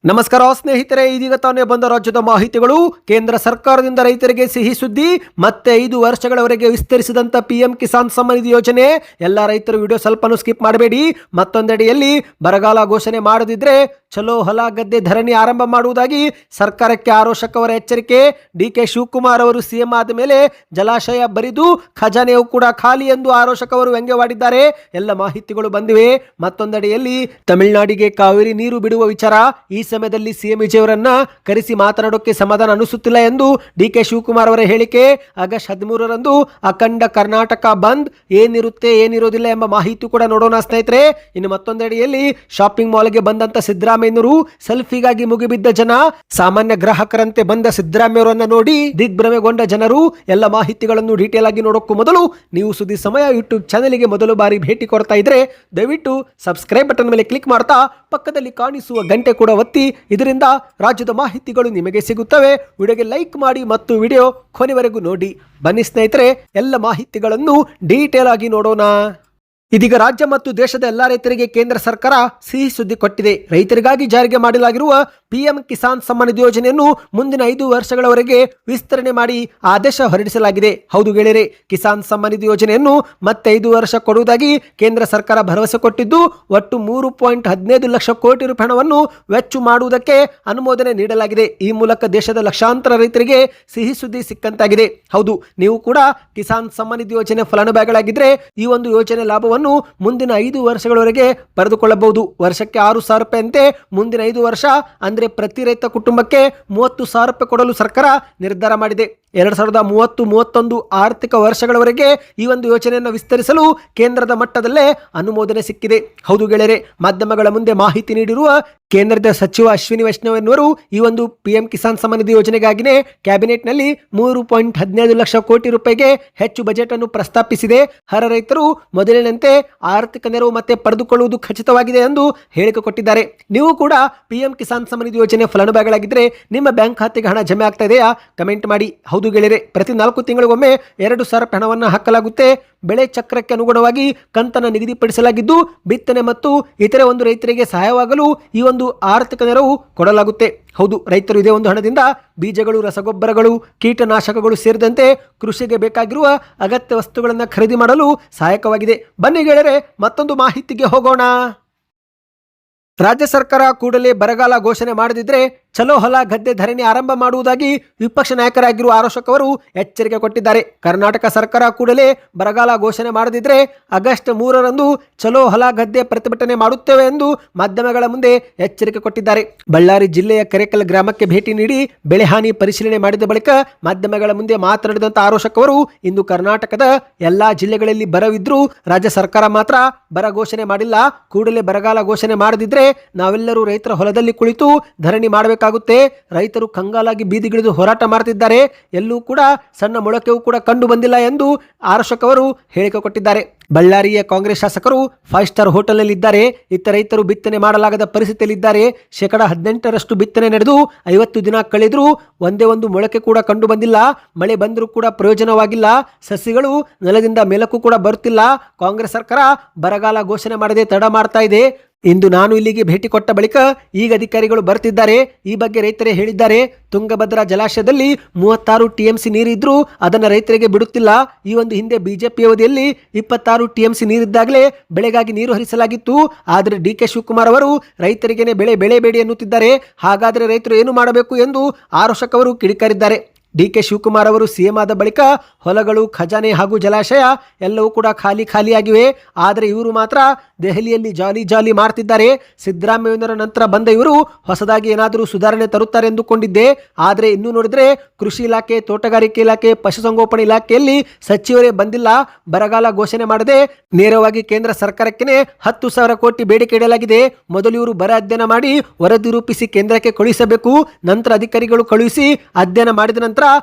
ನಮಸ್ಕಾರ ಸ್ನೇಹಿತರೆ, ಇದೀಗ ತಾನೇ ಬಂದ ರಾಜ್ಯದ ಮಾಹಿತಿಗಳು. ಕೇಂದ್ರ ಸರ್ಕಾರದಿಂದ ರೈತರಿಗೆ ಸಿಹಿ ಸುದ್ದಿ. ಮತ್ತೆ 5 ವರ್ಷಗಳವರೆಗೆ ವಿಸ್ತರಿಸಿದಂತ ಪಿಎಂ ಕಿಸಾನ್ ಸಮ್ಮಾನ್ ನಿಧಿ ಯೋಜನೆ. ಎಲ್ಲ ರೈತರು ವಿಡಿಯೋ ಸ್ವಲ್ಪನೂ ಸ್ಕಿಪ್ ಮಾಡಬೇಡಿ. ಮತ್ತೊಂದೆಡೆಯಲ್ಲಿ ಬರಗಾಲ ಘೋಷಣೆ ಮಾಡದಿದ್ರೆ ಚಲೋ ಹೊಲ ಗದ್ದೆ ಧರಣಿ ಆರಂಭ ಮಾಡುವುದಾಗಿ ಸರ್ಕಾರಕ್ಕೆ ಆರೋಶಕ್ ಅವರ ಎಚ್ಚರಿಕೆ. ಡಿಕೆ ಶಿವಕುಮಾರ್ ಅವರು ಸಿಎಂ ಆದ ಮೇಲೆ ಜಲಾಶಯ ಬರಿದು ಖಜಾನೆಯು ಕೂಡ ಖಾಲಿ ಎಂದು ಆರೋಶಕ್ ಅವರು ವ್ಯಂಗ್ಯವಾಡಿದ್ದಾರೆ. ಎಲ್ಲ ಮಾಹಿತಿಗಳು ಬಂದಿವೆ. ಮತ್ತೊಂದೆಡೆಯಲ್ಲಿ ತಮಿಳುನಾಡಿಗೆ ಕಾವೇರಿ ನೀರು ಬಿಡುವ ವಿಚಾರ. ಈ ಸಮಯದಲ್ಲಿ ಸಿಎಂ ವಿಜಯ್ ಅವರನ್ನ ಕರೆಸಿ ಮಾತನಾಡೋಕೆ ಸಮಾಧಾನ ಅನಿಸುತ್ತಿಲ್ಲ ಎಂದು ಡಿಕೆ ಶಿವಕುಮಾರ್ ಅವರ ಹೇಳಿಕೆ. ಆಗಸ್ಟ್ 13ರಂದು ಅಖಂಡ ಕರ್ನಾಟಕ ಬಂದ್. ಏನಿರುತ್ತೆ ಏನಿರೋದಿಲ್ಲ ಎಂಬ ಮಾಹಿತಿ ಕೂಡ ನೋಡೋಣ ಸ್ನೇಹಿತರೆ. ಇನ್ನು ಮತ್ತೊಂದೆಡೆಯಲ್ಲಿ ಶಾಪಿಂಗ್ ಮಾಲ್ಗೆ ಬಂದಂತ ಸಿದ್ದರಾಮಯ್ಯನವರು ಸೆಲ್ಫಿಗಾಗಿ ಮುಗಿಬಿದ್ದ ಜನ. ಸಾಮಾನ್ಯ ಗ್ರಾಹಕರಂತೆ ಬಂದ ಸಿದ್ದರಾಮಯ್ಯವರನ್ನ ನೋಡಿ ದಿಗ್ಭ್ರಮೆಗೊಂಡ ಜನರು. ಎಲ್ಲ ಮಾಹಿತಿಗಳನ್ನು ಡೀಟೇಲ್ ಆಗಿ ನೋಡೋಕ್ಕೂ ಮೊದಲು ನೀವು ಸುದ್ದಿ ಸಮಯ ಯೂಟ್ಯೂಬ್ ಚಾನೆಲ್ಗೆ ಮೊದಲು ಬಾರಿ ಭೇಟಿ ಕೊಡ್ತಾ ಇದ್ರೆ ದಯವಿಟ್ಟು ಸಬ್ಸ್ಕ್ರೈಬ್ ಬಟನ್ ಮೇಲೆ ಕ್ಲಿಕ್ ಮಾಡ್ತಾ ಪಕ್ಕದಲ್ಲಿ ಕಾಣಿಸುವ ಗಂಟೆ ಕೂಡ ಒತ್ತಿ. ಇದರಿಂದ ರಾಜ್ಯದ ಮಾಹಿತಿಗಳು ನಿಮಗೆ ಸಿಗುತ್ತವೆ. ವಿಡಿಯೋಗೆ ಲೈಕ್ ಮಾಡಿ ಮತ್ತು ವಿಡಿಯೋ ಕೊನೆವರೆಗೂ ನೋಡಿ. ಬನ್ನಿ ಸ್ನೇಹಿತರೆ, ಎಲ್ಲ ಮಾಹಿತಿಗಳನ್ನು ಡೀಟೇಲ್ ಆಗಿ ನೋಡೋಣ. ಇದೀಗ ರಾಜ್ಯ ಮತ್ತು ದೇಶದ ಎಲ್ಲಾ ರೈತರಿಗೆ ಕೇಂದ್ರ ಸರ್ಕಾರ ಸಿಹಿ ಸುದ್ದಿ ಕೊಟ್ಟಿದೆ. ರೈತರಿಗಾಗಿ ಜಾರಿಗೆ ಮಾಡಲಾಗಿರುವ ಪಿಎಂ ಕಿಸಾನ್ ಸಮ್ಮಾನ್ ನಿಧಿ ಯೋಜನೆಯನ್ನು ಮುಂದಿನ 5 ವರ್ಷಗಳವರೆಗೆ ವಿಸ್ತರಣೆ ಮಾಡಿ ಆದೇಶ ಹೊರಡಿಸಲಾಗಿದೆ. ಹೌದು ಗೆಳೆಯರೆ, ಕಿಸಾನ್ ಸಮ್ಮಾನ್ ನಿಧಿ ಯೋಜನೆಯನ್ನು ಮತ್ತೆ 5 ವರ್ಷ ಕೊಡುವುದಾಗಿ ಕೇಂದ್ರ ಸರ್ಕಾರ ಭರವಸೆ ಕೊಟ್ಟಿದ್ದು, ಒಟ್ಟು 3.15 ಲಕ್ಷ ಕೋಟಿ ರೂಪಾಯಿ ಹಣವನ್ನು ವೆಚ್ಚ ಮಾಡುವುದಕ್ಕೆ ಅನುಮೋದನೆ ನೀಡಲಾಗಿದೆ. ಈ ಮೂಲಕ ದೇಶದ ಲಕ್ಷಾಂತರ ರೈತರಿಗೆ ಸಿಹಿ ಸುದ್ದಿ ಸಿಕ್ಕಂತಾಗಿದೆ. ಹೌದು, ನೀವು ಕೂಡ ಕಿಸಾನ್ ಸಮ್ಮಾನ್ ನಿಧಿ ಯೋಜನೆ ಫಲಾನುಭವಿಗಳಾಗಿದ್ರೆ ಈ ಒಂದು ಯೋಜನೆ ಲಾಭವನ್ನು ಮುಂದಿನ 5 ವರ್ಷಗಳವರೆಗೆ ಪಡೆದುಕೊಳ್ಳಬಹುದು. ವರ್ಷಕ್ಕೆ 6,000 ರೂಪಾಯಿ ಅಂತೆ ಮುಂದಿನ 5 ವರ್ಷ ಅಂದ್ರೆ ಪ್ರತಿ ರೈತ ಕುಟುಂಬಕ್ಕೆ 30,000 ರೂಪಾಯಿ ಕೊಡಲು ಸರ್ಕಾರ ನಿರ್ಧಾರ ಮಾಡಿದೆ. 2030-31 ಆರ್ಥಿಕ ವರ್ಷಗಳವರೆಗೆ ಈ ಒಂದು ಯೋಜನೆಯನ್ನು ವಿಸ್ತರಿಸಲು ಕೇಂದ್ರದ ಮಟ್ಟದಲ್ಲೇ ಅನುಮೋದನೆ ಸಿಕ್ಕಿದೆ. ಹೌದು ಗೆಳೆಯರೆ, ಮಾಧ್ಯಮಗಳ ಮುಂದೆ ಮಾಹಿತಿ ನೀಡಿರುವ ಕೇಂದ್ರದ ಸಚಿವ ಅಶ್ವಿನಿ ವೈಷ್ಣವ್ ಎನ್ನುವರು ಈ ಒಂದು ಪಿಎಂ ಕಿಸಾನ್ ಸಮ್ಮಾನ್ ನಿಧಿ ಯೋಜನೆಗಾಗಿನೇ ಕ್ಯಾಬಿನೆಟ್ನಲ್ಲಿ 3.15 ಲಕ್ಷ ಕೋಟಿ ರೂಪಾಯಿಗೆ ಹೆಚ್ಚು ಬಜೆಟ್ ಅನ್ನು ಪ್ರಸ್ತಾಪಿಸಿದೆ. ಹರ ರೈತರು ಮೊದಲಿನಂತೆ ಆರ್ಥಿಕ ನೆರವು ಮತ್ತೆ ಪಡೆದುಕೊಳ್ಳುವುದು ಖಚಿತವಾಗಿದೆ ಎಂದು ಹೇಳಿಕೆ ಕೊಟ್ಟಿದ್ದಾರೆ. ನೀವು ಕೂಡ ಪಿಎಂ ಕಿಸಾನ್ ಸಮ್ಮಾನ್ ನಿಧಿ ಯೋಜನೆ ಫಲಾನುಭವಿಗಳಾಗಿದ್ದರೆ ನಿಮ್ಮ ಬ್ಯಾಂಕ್ ಖಾತೆಗೆ ಹಣ ಜಮೆ ಆಗ್ತಾ ಇದೆಯಾ? ಕಮೆಂಟ್ ಮಾಡಿ. ಹೌದು ಗೆಳೆಯರೆ, ಪ್ರತಿ 4 ತಿಂಗಳಿಗೊಮ್ಮೆ 2,000 ರೂಪಾಯಿ ಹಣವನ್ನು ಹಾಕಲಾಗುತ್ತೆ. ಬೆಳೆ ಚಕ್ರಕ್ಕೆ ಅನುಗುಣವಾಗಿ ಕಂತನ್ನು ನಿಗದಿಪಡಿಸಲಾಗಿದ್ದು, ಬಿತ್ತನೆ ಮತ್ತು ಇತರೆ ಒಂದು ರೈತರಿಗೆ ಸಹಾಯವಾಗಲು ಈ ಒಂದು ಆರ್ಥಿಕ ನೆರವು ಕೊಡಲಾಗುತ್ತೆ. ಹೌದು, ರೈತರು ಇದೇ ಒಂದು ಹಣದಿಂದ ಬೀಜಗಳು, ರಸಗೊಬ್ಬರಗಳು, ಕೀಟನಾಶಕಗಳು ಸೇರಿದಂತೆ ಕೃಷಿಗೆ ಬೇಕಾಗಿರುವ ಅಗತ್ಯ ವಸ್ತುಗಳನ್ನು ಖರೀದಿ ಮಾಡಲು ಸಹಾಯಕವಾಗಿದೆ. ಬನ್ನಿ ಗೆಳೆಯರೆ, ಮತ್ತೊಂದು ಮಾಹಿತಿಗೆ ಹೋಗೋಣ. ರಾಜ್ಯ ಸರ್ಕಾರ ಕೂಡಲೇ ಬರಗಾಲ ಘೋಷಣೆ ಮಾಡದಿದ್ರೆ ಚಲೋ ಹೊಲ ಗದ್ದೆ ಧರಣಿ ಆರಂಭ ಮಾಡುವುದಾಗಿ ವಿಪಕ್ಷ ನಾಯಕರಾಗಿರುವ ಆರೋಶಕ್ ಅವರು ಎಚ್ಚರಿಕೆ ಕೊಟ್ಟಿದ್ದಾರೆ. ಕರ್ನಾಟಕ ಸರ್ಕಾರ ಕೂಡಲೇ ಬರಗಾಲ ಘೋಷಣೆ ಮಾಡದಿದ್ರೆ ಆಗಸ್ಟ್ 3ರಂದು ಚಲೋ ಹೊಲ ಗದ್ದೆ ಪ್ರತಿಭಟನೆ ಮಾಡುತ್ತೇವೆ ಎಂದು ಮಾಧ್ಯಮಗಳ ಮುಂದೆ ಎಚ್ಚರಿಕೆ ಕೊಟ್ಟಿದ್ದಾರೆ. ಬಳ್ಳಾರಿ ಜಿಲ್ಲೆಯ ಕೆರೆಕಲ್ ಗ್ರಾಮಕ್ಕೆ ಭೇಟಿ ನೀಡಿ ಬೆಳೆ ಹಾನಿ ಪರಿಶೀಲನೆ ಮಾಡಿದ ಬಳಿಕ ಮಾಧ್ಯಮಗಳ ಮುಂದೆ ಮಾತನಾಡಿದಂತ ಆರೋಶಕ್ ಅವರು, ಇಂದು ಕರ್ನಾಟಕದ ಎಲ್ಲಾ ಜಿಲ್ಲೆಗಳಲ್ಲಿ ಬರವಿದ್ರೂ ರಾಜ್ಯ ಸರ್ಕಾರ ಮಾತ್ರ ಬರ ಘೋಷಣೆ ಮಾಡಿಲ್ಲ. ಕೂಡಲೇ ಬರಗಾಲ ಘೋಷಣೆ ಮಾಡದಿದ್ರೆ ನಾವೆಲ್ಲರೂ ರೈತರ ಹೊಲದಲ್ಲಿ ಕುಳಿತು ಧರಣಿ ಮಾಡಬೇಕಾಗುತ್ತೆ. ರೈತರು ಕಂಗಾಲಾಗಿ ಬೀದಿಗಿಳಿದು ಹೋರಾಟ ಮಾಡ್ತಿದ್ದಾರೆ. ಎಲ್ಲೂ ಕೂಡ ಸಣ್ಣ ಮೊಳಕೆಯೂ ಕೂಡ ಕಂಡು ಬಂದಿಲ್ಲ ಎಂದು ಆರೋಶಕ್ ಅವರು ಹೇಳಿಕೆ ಕೊಟ್ಟಿದ್ದಾರೆ. ಬಳ್ಳಾರಿಯ ಕಾಂಗ್ರೆಸ್ ಶಾಸಕರು 5 ಸ್ಟಾರ್ ಹೋಟೆಲ್ನಲ್ಲಿ ಇದ್ದಾರೆ. ಇತ್ತ ರೈತರು ಬಿತ್ತನೆ ಮಾಡಲಾಗದ ಪರಿಸ್ಥಿತಿಯಲ್ಲಿದ್ದಾರೆ. 18% ಬಿತ್ತನೆ ನಡೆದು 50 ದಿನ ಕಳೆದರೂ ಒಂದೇ ಒಂದು ಮೊಳಕೆ ಕೂಡ ಕಂಡು ಬಂದಿಲ್ಲ. ಮಳೆ ಬಂದರೂ ಕೂಡ ಪ್ರಯೋಜನವಾಗಿಲ್ಲ. ಸಸಿಗಳು ನೆಲದಿಂದ ಮೇಲಕ್ಕೂ ಕೂಡ ಬರುತ್ತಿಲ್ಲ. ಕಾಂಗ್ರೆಸ್ ಸರ್ಕಾರ ಬರಗಾಲ ಘೋಷಣೆ ಮಾಡದೆ ತಡ ಮಾಡ್ತಾ ಇದೆ. ಇಂದು ನಾನು ಇಲ್ಲಿಗೆ ಭೇಟಿ ಕೊಟ್ಟ ಬಳಿಕ ಈಗ ಅಧಿಕಾರಿಗಳು ಬರ್ತಿದ್ದಾರೆ. ಈ ಬಗ್ಗೆ ರೈತರೇ ಹೇಳಿದ್ದಾರೆ. ತುಂಗಭದ್ರಾ ಜಲಾಶಯದಲ್ಲಿ 36 TMC ನೀರಿದ್ರೂ ಅದನ್ನು ರೈತರಿಗೆ ಬಿಡುತ್ತಿಲ್ಲ. ಈ ಒಂದು ಹಿಂದೆ ಬಿಜೆಪಿ ಅವಧಿಯಲ್ಲಿ 26 TMC ನೀರಿದ್ದಾಗಲೇ ಬೆಳೆಗಾಗಿ ನೀರು ಹರಿಸಲಾಗಿತ್ತು. ಆದರೆ ಡಿಕೆ ಶಿವಕುಮಾರ್ ಅವರು ರೈತರಿಗೇನೆ ಬೆಳೆಬೇಡಿ ಎನ್ನುತ್ತಿದ್ದಾರೆ. ಹಾಗಾದರೆ ರೈತರು ಏನು ಮಾಡಬೇಕು ಎಂದು ಆರೋಶಕ್ ಅವರು ಕಿಡಿಕಾರಿದ್ದಾರೆ. ಡಿಕೆ ಶಿವಕುಮಾರ್ ಅವರು ಸಿಎಂ ಆದ ಬಳಿಕ ಹೊಲಗಳು, ಖಜಾನೆ ಹಾಗೂ ಜಲಾಶಯ ಎಲ್ಲವೂ ಕೂಡ ಖಾಲಿಯಾಗಿವೆ. ಆದರೆ ಇವರು ಮಾತ್ರ ದೆಹಲಿಯಲ್ಲಿ ಜಾಲಿ ಮಾಡ್ತಿದ್ದಾರೆ. ಸಿದ್ದರಾಮಯ್ಯನವರ ನಂತರ ಬಂದ ಇವರು ಹೊಸದಾಗಿ ಏನಾದರೂ ಸುಧಾರಣೆ ತರುತ್ತಾರೆ ಎಂದುಕೊಂಡಿದ್ದೆ. ಆದರೆ ಇನ್ನೂ ನೋಡಿದ್ರೆ ಕೃಷಿ ಇಲಾಖೆ, ತೋಟಗಾರಿಕೆ ಇಲಾಖೆ, ಪಶುಸಂಗೋಪನಾ ಇಲಾಖೆಯಲ್ಲಿ ಸಚಿವರೇ ಬಂದಿಲ್ಲ. ಬರಗಾಲ ಘೋಷಣೆ ಮಾಡದೆ ನೇರವಾಗಿ ಕೇಂದ್ರ ಸರ್ಕಾರಕ್ಕೆ 10,000 ಕೋಟಿ ಬೇಡಿಕೆ ಇಡಲಾಗಿದೆ. ಮೊದಲು ಇವರು ಬರ ಅಧ್ಯಯನ ಮಾಡಿ ವರದಿ ರೂಪಿಸಿ ಕೇಂದ್ರಕ್ಕೆ ಕಳುಹಿಸಬೇಕು. ನಂತರ ಅಧಿಕಾರಿಗಳು ಕಳುಹಿಸಿ ಅಧ್ಯಯನ ಮಾಡಿದ ನಂತರ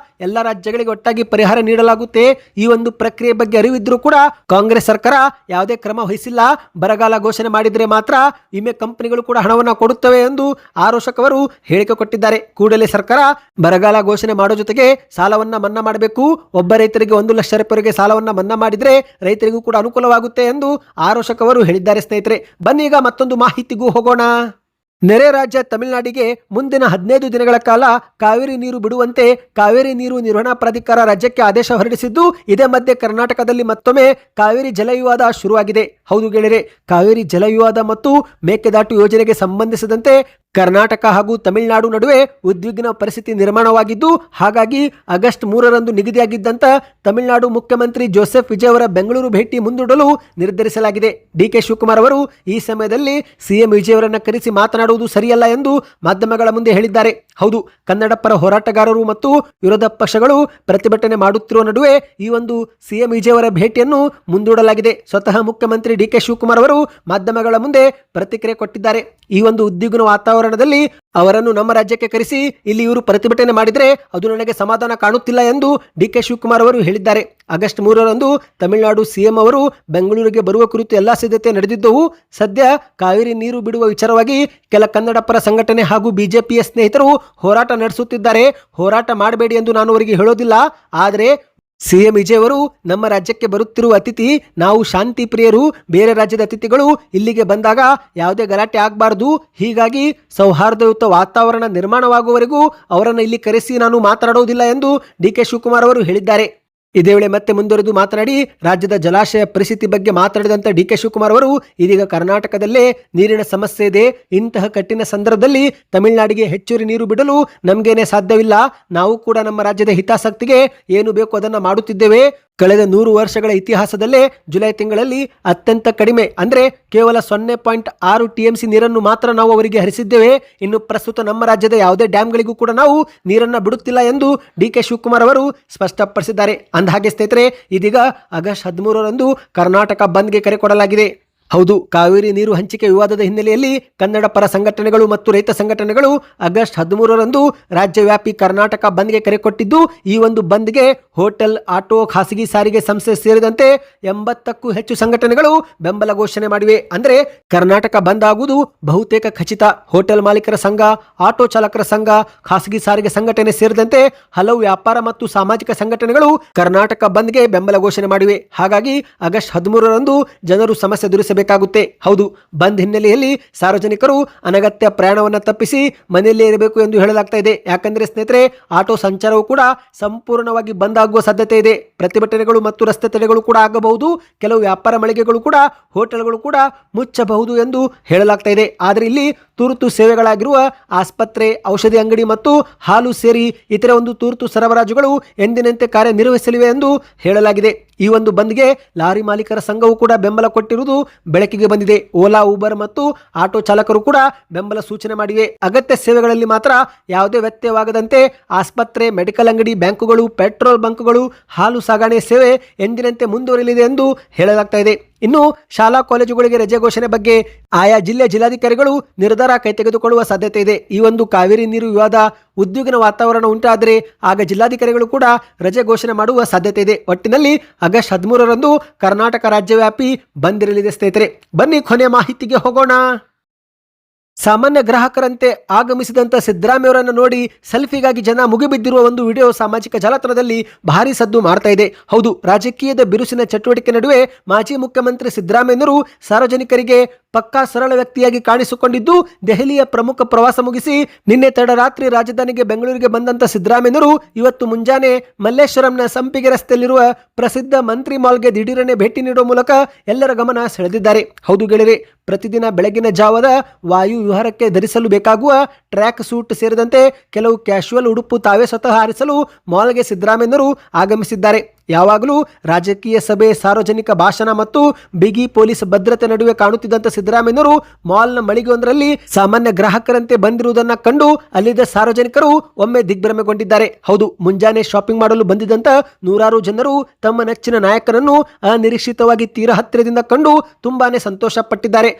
ಎಲ್ಲ ರಾಜ್ಯಗಳಿಗೆ ಒಟ್ಟಾಗಿ ಪರಿಹಾರ ನೀಡಲಾಗುತ್ತೆ. ಈ ಒಂದು ಪ್ರಕ್ರಿಯೆ ಬಗ್ಗೆ ಅರಿವಿದ್ರೂ ಕೂಡ ಕಾಂಗ್ರೆಸ್ ಸರ್ಕಾರ ಯಾವುದೇ ಕ್ರಮ ವಹಿಸಿಲ್ಲ. ಬರಗಾಲ ಘೋಷಣೆ ಮಾಡಿದರೆ ಮಾತ್ರ ವಿಮೆ ಕಂಪನಿಗಳು ಕೂಡ ಹಣವನ್ನು ಕೊಡುತ್ತವೆ ಎಂದು ಆರೋಶಕ್ ಅವರು ಹೇಳಿಕೆ ಕೊಟ್ಟಿದ್ದಾರೆ. ಕೂಡಲೇ ಸರ್ಕಾರ ಬರಗಾಲ ಘೋಷಣೆ ಮಾಡೋ ಜೊತೆಗೆ ಸಾಲವನ್ನ ಮನ್ನಾ ಮಾಡಬೇಕು. ಒಬ್ಬ ರೈತರಿಗೆ 1 ಲಕ್ಷ ರೂಪಾಯಿವರೆಗೆ ಸಾಲವನ್ನ ಮನ್ನಾ ಮಾಡಿದ್ರೆ ರೈತರಿಗೂ ಕೂಡ ಅನುಕೂಲವಾಗುತ್ತೆ ಎಂದು ಆರೋಶಕ್ ಅವರು ಹೇಳಿದ್ದಾರೆ. ಸ್ನೇಹಿತರೆ, ಬನ್ನಿ ಈಗ ಮತ್ತೊಂದು ಮಾಹಿತಿಗೂ ಹೋಗೋಣ. ನೆರೆ ರಾಜ್ಯ ತಮಿಳುನಾಡಿಗೆ ಮುಂದಿನ 15 ದಿನಗಳ ಕಾಲ ಕಾವೇರಿ ನೀರು ಬಿಡುವಂತೆ ಕಾವೇರಿ ನೀರು ನಿರ್ವಹಣಾ ಪ್ರಾಧಿಕಾರ ರಾಜ್ಯಕ್ಕೆ ಆದೇಶ ಹೊರಡಿಸಿದ್ದು, ಇದೇ ಮಧ್ಯೆ ಕರ್ನಾಟಕದಲ್ಲಿ ಮತ್ತೊಮ್ಮೆ ಕಾವೇರಿ ಜಲ ವಿವಾದ ಶುರುವಾಗಿದೆ. ಹೌದು ಗೆಳೆಯರೆ, ಕಾವೇರಿ ಜಲ ವಿವಾದ ಮತ್ತು ಮೇಕೆದಾಟು ಯೋಜನೆಗೆ ಸಂಬಂಧಿಸಿದಂತೆ ಕರ್ನಾಟಕ ಹಾಗೂ ತಮಿಳುನಾಡು ನಡುವೆ ಉದ್ವಿಗ್ನ ಪರಿಸ್ಥಿತಿ ನಿರ್ಮಾಣವಾಗಿದ್ದು, ಹಾಗಾಗಿ ಆಗಸ್ಟ್ 3ರಂದು ನಿಗದಿಯಾಗಿದ್ದಂತ ತಮಿಳುನಾಡು ಮುಖ್ಯಮಂತ್ರಿ ಜೋಸೆಫ್ ವಿಜಯ್ ಅವರ ಬೆಂಗಳೂರು ಭೇಟಿ ಮುಂದೂಡಲು ನಿರ್ಧರಿಸಲಾಗಿದೆ. ಡಿಕೆ ಶಿವಕುಮಾರ್ ಅವರು ಈ ಸಮಯದಲ್ಲಿ ಸಿಎಂ ವಿಜಯ್ ಅವರನ್ನು ಕರೆಸಿ ಮಾತನಾಡುವುದು ಸರಿಯಲ್ಲ ಎಂದು ಮಾಧ್ಯಮಗಳ ಮುಂದೆ ಹೇಳಿದ್ದಾರೆ. ಹೌದು, ಕನ್ನಡ ಪರ ಹೋರಾಟಗಾರರು ಮತ್ತು ವಿರೋಧ ಪಕ್ಷಗಳು ಪ್ರತಿಭಟನೆ ಮಾಡುತ್ತಿರುವ ನಡುವೆ ಈ ಒಂದು ಸಿಎಂ ವಿಜಯ್ ಅವರ ಭೇಟಿಯನ್ನು ಮುಂದೂಡಲಾಗಿದೆ. ಸ್ವತಃ ಮುಖ್ಯಮಂತ್ರಿ ಡಿಕೆ ಶಿವಕುಮಾರ್ ಅವರು ಮಾಧ್ಯಮಗಳ ಮುಂದೆ ಪ್ರತಿಕ್ರಿಯೆ ಕೊಟ್ಟಿದ್ದಾರೆ. ಈ ಒಂದು ಉದ್ವಿಗ್ನ ವಾತಾವರಣದಲ್ಲಿ ಅವರನ್ನು ನಮ್ಮ ರಾಜ್ಯಕ್ಕೆ ಕರೆಸಿ ಇಲ್ಲಿ ಇವರು ಪ್ರತಿಭಟನೆ ಮಾಡಿದರೆ ಅದು ನನಗೆ ಸಮಾಧಾನ ಕಾಣುತ್ತಿಲ್ಲ ಎಂದು ಡಿಕೆ ಶಿವಕುಮಾರ್ ಅವರು ಹೇಳಿದ್ದಾರೆ. ಆಗಸ್ಟ್ 3ರಂದು ತಮಿಳುನಾಡು ಸಿಎಂ ಅವರು ಬೆಂಗಳೂರಿಗೆ ಬರುವ ಕುರಿತು ಎಲ್ಲಾ ಸಿದ್ಧತೆ ನಡೆದಿದ್ದವು. ಸದ್ಯ ಕಾವೇರಿ ನೀರು ಬಿಡುವ ವಿಚಾರವಾಗಿ ಕೆಲ ಕನ್ನಡ ಪರ ಸಂಘಟನೆ ಹಾಗೂ ಬಿಜೆಪಿಯ ಸ್ನೇಹಿತರು ಹೋರಾಟ ನಡೆಸುತ್ತಿದ್ದಾರೆ. ಹೋರಾಟ ಮಾಡಬೇಡಿ ಎಂದು ನಾನು ಅವರಿಗೆ ಹೇಳೋದಿಲ್ಲ. ಆದರೆ ಸಿಎಂ ವಿಜಯ್ ಅವರು ನಮ್ಮ ರಾಜ್ಯಕ್ಕೆ ಬರುತ್ತಿರುವ ಅತಿಥಿ, ನಾವು ಶಾಂತಿ ಪ್ರಿಯರು, ಬೇರೆ ರಾಜ್ಯದ ಅತಿಥಿಗಳು ಇಲ್ಲಿಗೆ ಬಂದಾಗ ಯಾವುದೇ ಗಲಾಟೆ ಆಗಬಾರದು. ಹೀಗಾಗಿ ಸೌಹಾರ್ದಯುತ ವಾತಾವರಣ ನಿರ್ಮಾಣವಾಗುವವರೆಗೂ ಅವರನ್ನು ಇಲ್ಲಿ ಕರೆಸಿ ನಾನು ಮಾತನಾಡುವುದಿಲ್ಲ ಎಂದು ಡಿಕೆ ಶಿವಕುಮಾರ್ ಅವರು ಹೇಳಿದ್ದಾರೆ. ಇದೇ ವೇಳೆ ಮತ್ತೆ ಮುಂದುವರೆದು ಮಾತನಾಡಿ ರಾಜ್ಯದ ಜಲಾಶಯ ಪರಿಸ್ಥಿತಿ ಬಗ್ಗೆ ಮಾತನಾಡಿದಂತ ಡಿಕೆ ಶಿವಕುಮಾರ್ ಅವರು, ಇದೀಗ ಕರ್ನಾಟಕದಲ್ಲೇ ನೀರಿನ ಸಮಸ್ಯೆ ಇದೆ. ಇಂತಹ ಕಠಿಣ ಸಂದರ್ಭದಲ್ಲಿ ತಮಿಳುನಾಡಿಗೆ ಹೆಚ್ಚುವರಿ ನೀರು ಬಿಡಲು ನಮಗೇನೆ ಸಾಧ್ಯವಿಲ್ಲ. ನಾವು ಕೂಡ ನಮ್ಮ ರಾಜ್ಯದ ಹಿತಾಸಕ್ತಿಗೆ ಏನು ಬೇಕು ಅದನ್ನು ಮಾಡುತ್ತಿದ್ದೇವೆ. ಕಳೆದ 100 ವರ್ಷಗಳ ಇತಿಹಾಸದಲ್ಲೇ ಜುಲೈ ತಿಂಗಳಲ್ಲಿ ಅತ್ಯಂತ ಕಡಿಮೆ ಅಂದರೆ ಕೇವಲ 0.6 TMC ನೀರನ್ನು ಮಾತ್ರ ನಾವು ಅವರಿಗೆ ಹರಿಸಿದ್ದೇವೆ. ಇನ್ನು ಪ್ರಸ್ತುತ ನಮ್ಮ ರಾಜ್ಯದ ಯಾವುದೇ ಡ್ಯಾಂಗಳಿಗೂ ಕೂಡ ನಾವು ನೀರನ್ನು ಬಿಡುತ್ತಿಲ್ಲ ಎಂದು ಡಿಕೆ ಶಿವಕುಮಾರ್ ಅವರು ಸ್ಪಷ್ಟಪಡಿಸಿದ್ದಾರೆ. ಅಂದಹಾಗೆ ಸ್ನೇಹಿತರೆ, ಇದೀಗ ಆಗಸ್ಟ್ 13ರಂದು ಕರ್ನಾಟಕ ಬಂದ್ಗೆ ಕರೆ ಕೊಡಲಾಗಿದೆ. ಹೌದು, ಕಾವೇರಿ ನೀರು ಹಂಚಿಕೆ ವಿವಾದದ ಹಿನ್ನೆಲೆಯಲ್ಲಿ ಕನ್ನಡ ಪರ ಸಂಘಟನೆಗಳು ಮತ್ತು ರೈತ ಸಂಘಟನೆಗಳು ಆಗಸ್ಟ್ 13ರಂದು ರಾಜ್ಯವ್ಯಾಪಿ ಕರ್ನಾಟಕ ಬಂದ್ಗೆ ಕರೆ ಕೊಟ್ಟಿದ್ದು, ಈ ಒಂದು ಬಂದ್ಗೆ ಹೋಟೆಲ್, ಆಟೋ, ಖಾಸಗಿ ಸಾರಿಗೆ ಸಂಸ್ಥೆ ಸೇರಿದಂತೆ 80ಕ್ಕೂ ಹೆಚ್ಚು ಸಂಘಟನೆಗಳು ಬೆಂಬಲ ಘೋಷಣೆ ಮಾಡಿವೆ. ಅಂದರೆ ಕರ್ನಾಟಕ ಬಂದ್ ಆಗುವುದು ಬಹುತೇಕ ಖಚಿತ. ಹೋಟೆಲ್ ಮಾಲೀಕರ ಸಂಘ, ಆಟೋ ಚಾಲಕರ ಸಂಘ, ಖಾಸಗಿ ಸಾರಿಗೆ ಸಂಘಟನೆ ಸೇರಿದಂತೆ ಹಲವು ವ್ಯಾಪಾರ ಮತ್ತು ಸಾಮಾಜಿಕ ಸಂಘಟನೆಗಳು ಕರ್ನಾಟಕ ಬಂದ್ಗೆ ಬೆಂಬಲ ಘೋಷಣೆ ಮಾಡಿವೆ. ಹಾಗಾಗಿ ಆಗಸ್ಟ್ 13ರಂದು ಜನರು ಸಮಸ್ಯೆ ಬೇಕಾಗುತ್ತೆ. ಹೌದು, ಬಂದ್ ಹಿನ್ನೆಲೆಯಲ್ಲಿ ಸಾರ್ವಜನಿಕರು ಅನಗತ್ಯ ಪ್ರಯಾಣವನ್ನು ತಪ್ಪಿಸಿ ಮನೆಯಲ್ಲೇ ಇರಬೇಕು ಎಂದು ಹೇಳಲಾಗ್ತಾ ಇದೆ. ಯಾಕಂದ್ರೆ ಸ್ನೇಹಿತರೆ, ಆಟೋ ಸಂಚಾರವು ಕೂಡ ಸಂಪೂರ್ಣವಾಗಿ ಬಂದ್ ಆಗುವ ಸಾಧ್ಯತೆ ಇದೆ. ಪ್ರತಿಭಟನೆಗಳು ಮತ್ತು ರಸ್ತೆ ತಡೆಗಳು ಕೂಡ ಆಗಬಹುದು. ಕೆಲವು ವ್ಯಾಪಾರ ಮಳಿಗೆಗಳು ಕೂಡ, ಹೋಟೆಲ್ಗಳು ಕೂಡ ಮುಚ್ಚಬಹುದು ಎಂದು ಹೇಳಲಾಗ್ತಾ ಇದೆ. ಆದರೆ ಇಲ್ಲಿ ತುರ್ತು ಸೇವೆಗಳಾಗಿರುವ ಆಸ್ಪತ್ರೆ, ಔಷಧಿ ಅಂಗಡಿ ಮತ್ತು ಹಾಲು ಸೇರಿ ಇತರ ಒಂದು ತುರ್ತು ಸರಬರಾಜುಗಳು ಎಂದಿನಂತೆ ಕಾರ್ಯನಿರ್ವಹಿಸಲಿವೆ ಎಂದು ಹೇಳಲಾಗಿದೆ. ಈ ಒಂದು ಬಂದ್ಗೆ ಲಾರಿ ಮಾಲೀಕರ ಸಂಘವು ಕೂಡ ಬೆಂಬಲ ಕೊಟ್ಟಿರುವುದು ಬೆಳಕಿಗೆ ಬಂದಿದೆ. ಓಲಾ, ಊಬರ್ ಮತ್ತು ಆಟೋ ಚಾಲಕರು ಕೂಡ ಬೆಂಬಲ ಸೂಚನೆ ಮಾಡಿವೆ. ಅಗತ್ಯ ಸೇವೆಗಳಲ್ಲಿ ಮಾತ್ರ ಯಾವುದೇ ವ್ಯತ್ಯಯವಾಗದಂತೆ ಆಸ್ಪತ್ರೆ, ಮೆಡಿಕಲ್ ಅಂಗಡಿ, ಬ್ಯಾಂಕುಗಳು, ಪೆಟ್ರೋಲ್ ಬಂಕ್ಗಳು, ಹಾಲು ಸಾಗಣೆ ಸೇವೆ ಎಂದಿನಂತೆ ಮುಂದುವರಿಯಲಿದೆ ಎಂದು ಹೇಳಲಾಗ್ತಾ ಇದೆ. ಇನ್ನು ಶಾಲಾ ಕಾಲೇಜುಗಳಿಗೆ ರಜೆ ಘೋಷಣೆ ಬಗ್ಗೆ ಆಯಾ ಜಿಲ್ಲೆಯ ಜಿಲ್ಲಾಧಿಕಾರಿಗಳು ನಿರ್ಧಾರ ಕೈಗೆತ್ತಿಕೊಳ್ಳುವ ಸಾಧ್ಯತೆ ಇದೆ. ಈ ಒಂದು ಕಾವೇರಿ ನೀರು ವಿವಾದ ಉದ್ವಿಗ್ನ ವಾತಾವರಣ ಉಂಟಾದರೆ ಆಗ ಜಿಲ್ಲಾಧಿಕಾರಿಗಳು ಕೂಡ ರಜೆ ಘೋಷಣೆ ಮಾಡುವ ಸಾಧ್ಯತೆ ಇದೆ. ಒಟ್ಟಿನಲ್ಲಿ ಆಗಸ್ಟ್ 13ರಂದು ಕರ್ನಾಟಕ ರಾಜ್ಯವ್ಯಾಪಿ ಬಂದ್ ಇರಲಿದೆ ಸ್ನೇಹಿತರೆ. ಬನ್ನಿ ಕೊನೆಯ ಮಾಹಿತಿಗೆ ಹೋಗೋಣ. ಸಾಮಾನ್ಯ ಗ್ರಾಹಕರಂತೆ ಆಗಮಿಸಿದಂತ ಸಿದ್ದರಾಮಯ್ಯವರನ್ನು ನೋಡಿ ಸೆಲ್ಫಿಗಾಗಿ ಜನ ಮುಗಿಬಿದ್ದಿರುವ ಒಂದು ವಿಡಿಯೋ ಸಾಮಾಜಿಕ ಜಾಲತಾಣದಲ್ಲಿ ಭಾರಿ ಸದ್ದು ಮಾಡ್ತಾ ಇದೆ. ಹೌದು, ರಾಜಕೀಯದ ಬಿರುಸಿನ ಚಟುವಟಿಕೆ ನಡುವೆ ಮಾಜಿ ಮುಖ್ಯಮಂತ್ರಿ ಸಿದ್ದರಾಮಯ್ಯನವರು ಸಾರ್ವಜನಿಕರಿಗೆ ಪಕ್ಕಾ ಸರಳ ವ್ಯಕ್ತಿಯಾಗಿ ಕಾಣಿಸಿಕೊಂಡಿದ್ದು, ದೆಹಲಿಯ ಪ್ರಮುಖ ಪ್ರವಾಸ ಮುಗಿಸಿ ನಿನ್ನೆ ತಡರಾತ್ರಿ ರಾಜಧಾನಿಗೆ ಬೆಂಗಳೂರಿಗೆ ಬಂದಂತ ಸಿದ್ದರಾಮಯ್ಯನವರು ಇವತ್ತು ಮುಂಜಾನೆ ಮಲ್ಲೇಶ್ವರಂನ ಸಂಪಿಗೆ ರಸ್ತೆಯಲ್ಲಿರುವ ಪ್ರಸಿದ್ಧ ಮಂತ್ರಿ ಮಾಲ್ಗೆ ದಿಢೀರನೆ ಭೇಟಿ ನೀಡುವ ಮೂಲಕ ಎಲ್ಲರ ಗಮನ ಸೆಳೆದಿದ್ದಾರೆ. ಹೌದು ಗೆಳೆಯರೆ, ಪ್ರತಿದಿನ ಬೆಳಗಿನ ಜಾವದ ವಾಯು ವಿಹಾರಕ್ಕೆ ಧರಿಸಲು ಬೇಕಾಗುವ ಟ್ರ್ಯಾಕ್ ಸೂಟ್ ಸೇರಿದಂತೆ ಕೆಲವು ಕ್ಯಾಶುವಲ್ ಉಡುಪು ತಾವೇ ಸ್ವತಃ ಹಾರಿಸಲು ಮಾಲ್ಗೆ ಸಿದ್ದರಾಮಯ್ಯನವರು ಆಗಮಿಸಿದ್ದಾರೆ. ಯಾವಾಗಲೂ ರಾಜಕೀಯ ಸಭೆ, ಸಾರ್ವಜನಿಕ ಭಾಷಣ ಮತ್ತು ಬಿಗಿ ಪೊಲೀಸ್ ಭದ್ರತೆ ನಡುವೆ ಕಾಣುತ್ತಿದ್ದಂತ ಸಿದ್ದರಾಮಯ್ಯನವರು ಮಾಲ್ನ ಮಳಿಗೆಯೊಂದರಲ್ಲಿ ಸಾಮಾನ್ಯ ಗ್ರಾಹಕರಂತೆ ಬಂದಿರುವುದನ್ನು ಕಂಡು ಅಲ್ಲಿದ್ದ ಸಾರ್ವಜನಿಕರು ಒಮ್ಮೆ ದಿಗ್ಭ್ರಮೆಗೊಂಡಿದ್ದಾರೆ. ಹೌದು, ಮುಂಜಾನೆ ಶಾಪಿಂಗ್ ಮಾಡಲು ಬಂದಿದ್ದಂತ ನೂರಾರು ಜನರು ತಮ್ಮ ನೆಚ್ಚಿನ ನಾಯಕನನ್ನು ಅನಿರೀಕ್ಷಿತವಾಗಿ ತೀರಾ ಹತ್ತಿರದಿಂದ ಕಂಡು ತುಂಬಾನೇ ಸಂತೋಷ ಪಟ್ಟಿದ್ದಾರೆ.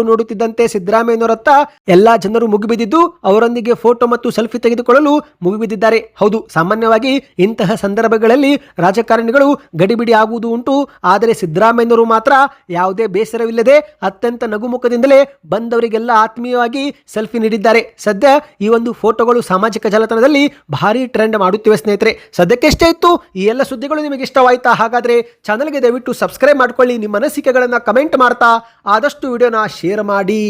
ನೋಡುತ್ತಿದ್ದಂತೆ ಸಿದ್ದರಾಮಯ್ಯನವರತ್ತ ಎಲ್ಲಾ ಜನರು ಮುಗಿಬಿದ್ದಿದ್ದು ಅವರೊಂದಿಗೆ ಫೋಟೋ ಮತ್ತು ಸೆಲ್ಫಿ ತೆಗೆದುಕೊಳ್ಳಲು ಮುಗಿಬಿದ್ದಿದ್ದಾರೆ. ಹೌದು, ಸಾಮಾನ್ಯವಾಗಿ ಇಂತಹ ಸಂದರ್ಭಗಳಲ್ಲಿ ರಾಜಕಾರಣಿಗಳು ಗಡಿಬಿಡಿ ಆಗುವುದು ಉಂಟು. ಆದರೆ ಸಿದ್ದರಾಮಯ್ಯನವರು ಮಾತ್ರ ಯಾವುದೇ ಬೇಸರವಿಲ್ಲದೆ ಅತ್ಯಂತ ನಗುಮುಖದಿಂದಲೇ ಬಂದವರಿಗೆಲ್ಲ ಆತ್ಮೀಯವಾಗಿ ಸೆಲ್ಫಿ ನೀಡಿದ್ದಾರೆ. ಸದ್ಯ ಈ ಒಂದು ಫೋಟೋಗಳು ಸಾಮಾಜಿಕ ಜಾಲತಾಣದಲ್ಲಿ ಭಾರಿ ಟ್ರೆಂಡ್ ಮಾಡುತ್ತಿವೆ ಸ್ನೇಹಿತರೆ. ಸದ್ಯಕ್ಕೆ ಎಷ್ಟೇ ಇತ್ತು. ಈ ಎಲ್ಲ ಸುದ್ದಿಗಳು ನಿಮಗೆ ಇಷ್ಟವಾಯ್ತಾ? ಹಾಗಾದ್ರೆ ಚಾನಲ್ಗೆ ದಯವಿಟ್ಟು ಸಬ್ಸ್ಕ್ರೈಬ್ ಮಾಡ್ಕೊಳ್ಳಿ. ನಿಮ್ಮ ಅನಿಸಿಕೆಗಳನ್ನು ಕಮೆಂಟ್ ಮಾಡ್ತಾ ಆದಷ್ಟು ವಿಡಿಯೋನ ಶೇರ್ ಮಾಡಿ.